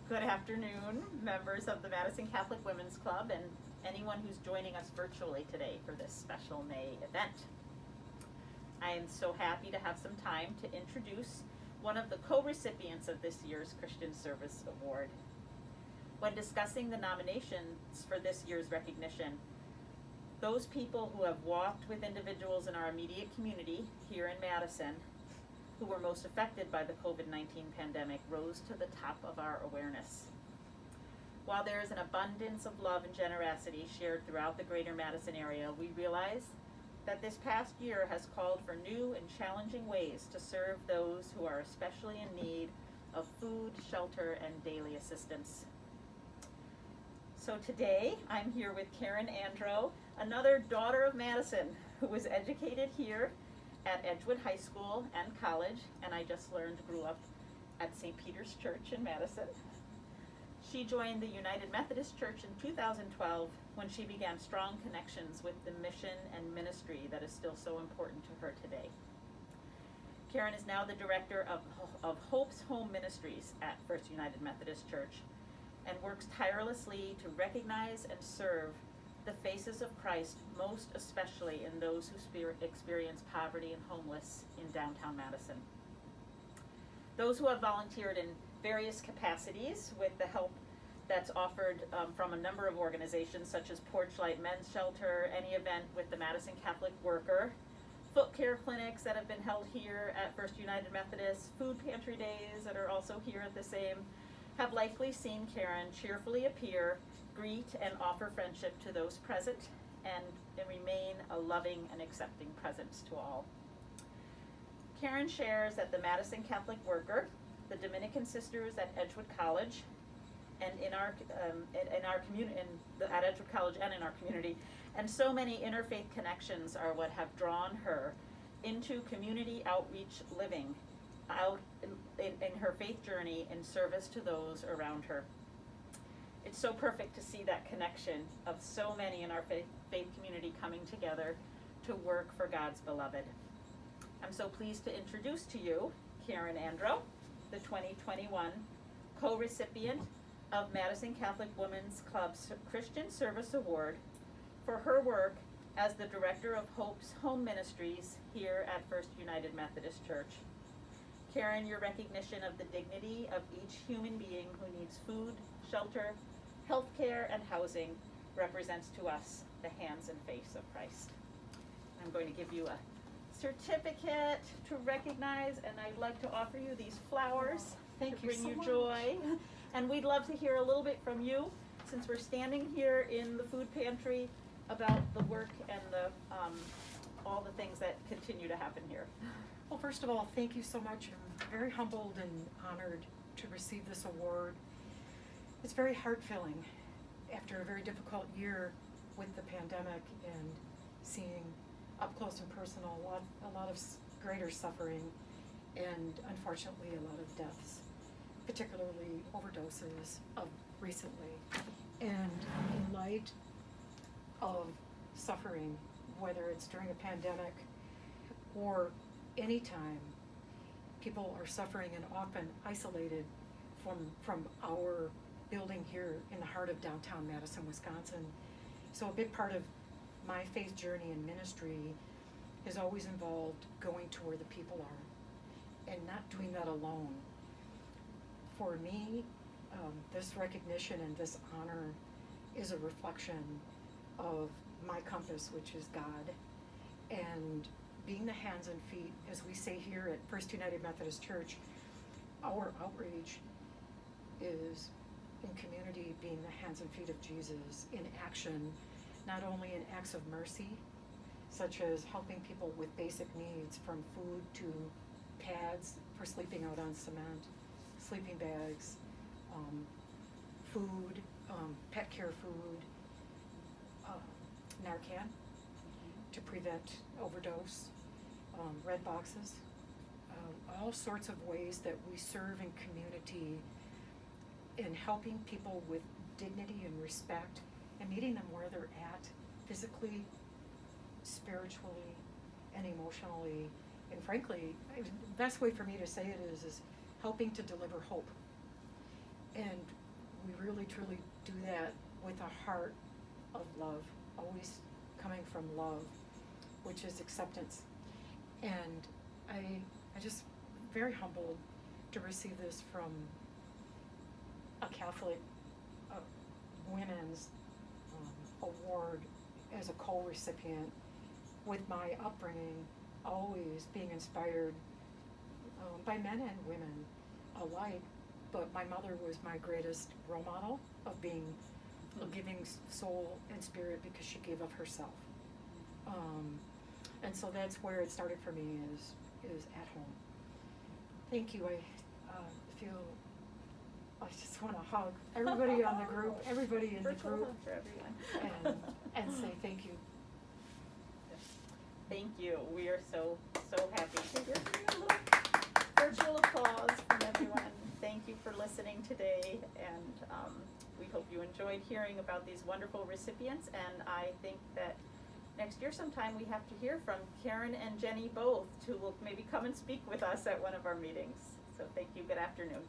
Good afternoon, members of the Madison Catholic Women's Club and anyone who's joining us virtually today for this special May event. I am so happy to have some time to introduce one of the co-recipients of this year's Christian Service Award. When discussing the nominations for this year's recognition, those people who have walked with individuals in our immediate community here in Madison who were most affected by the COVID-19 pandemic rose to the top of our awareness. While there is an abundance of love and generosity shared throughout the greater Madison area, we realize that this past year has called for new and challenging ways to serve those who are especially in need of food, shelter, and daily assistance. So today, I'm here with Karen Andro, another daughter of Madison, who was educated here at Edgewood High School and college, and I just learned grew up at St. Peter's Church in Madison. She joined the United Methodist Church in 2012 when she began strong connections with the mission and ministry that is still so important to her today. Karen is now the director of Hope's Home Ministries at First United Methodist Church and works tirelessly to recognize and serve the faces of Christ, most especially in those who experience poverty and homeless in downtown Madison. Those who have volunteered in various capacities with the help that's offered from a number of organizations such as Porchlight Men's Shelter, any event with the Madison Catholic Worker, foot care clinics that have been held here at First United Methodist, food pantry days that are also here at the same, have likely seen Karen cheerfully appear, greet and offer friendship to those present, and remain a loving and accepting presence to all. Karen shares at the Madison Catholic Worker, the Dominican Sisters at Edgewood College, and in our community, at Edgewood College and in our community, and so many interfaith connections are what have drawn her into community outreach living, out in her faith journey in service to those around her. It's so perfect to see that connection of so many in our faith community coming together to work for God's beloved. I'm so pleased to introduce to you Karen Andro, the 2021 co-recipient of Madison Catholic Women's Club's Christian Service Award for her work as the director of Hope's Home Ministries here at First United Methodist Church. Karen, your recognition of the dignity of each human being who needs food, shelter, health care, and housing represents to us the hands and face of Christ. I'm going to give you a certificate to recognize, and I'd like to offer you these flowers to bring you joy. And we'd love to hear a little bit from you, since we're standing here in the food pantry, about the work and the all the things that continue to happen here. Well, first of all, thank you so much. I'm very humbled and honored to receive this award. It's very heart-filling after a very difficult year with the pandemic and seeing up close and personal a lot of greater suffering and unfortunately a lot of deaths, particularly overdoses of recently. And in light of suffering, whether it's during a pandemic or any time, people are suffering and often isolated from our building here in the heart of downtown Madison, Wisconsin. So a big part of my faith journey and ministry has always involved going to where the people are and not doing that alone. For me, this recognition and this honor is a reflection of my compass, which is God, and being the hands and feet, as we say here at First United Methodist Church, our outreach is in community being the hands and feet of Jesus in action, not only in acts of mercy, such as helping people with basic needs from food to pads for sleeping out on cement, sleeping bags, food, pet care food, Narcan to prevent overdose, red boxes, all sorts of ways that we serve in community in helping people with dignity and respect and meeting them where they're at physically, spiritually, and emotionally. And frankly, the best way for me to say it is helping to deliver hope. And we really truly do that with a heart of love, always coming from love, which is acceptance. And I just very humbled to receive this from a Catholic women's award as a co-recipient, with my upbringing always being inspired by men and women alike. But my mother was my greatest role model of being a giving soul and spirit, because she gave of herself. And so that's where it started for me, is at home. Thank you. I feel, I just want to hug everybody on the group, everybody in the Virtual group, hug for everyone. and say thank you. Thank you. We are so happy to hear from you. A little virtual applause from everyone. Thank you for listening today, and we hope you enjoyed hearing about these wonderful recipients. And I think that next year sometime we have to hear from Karen and Jenny both, who will maybe come and speak with us at one of our meetings. So thank you. Good afternoon.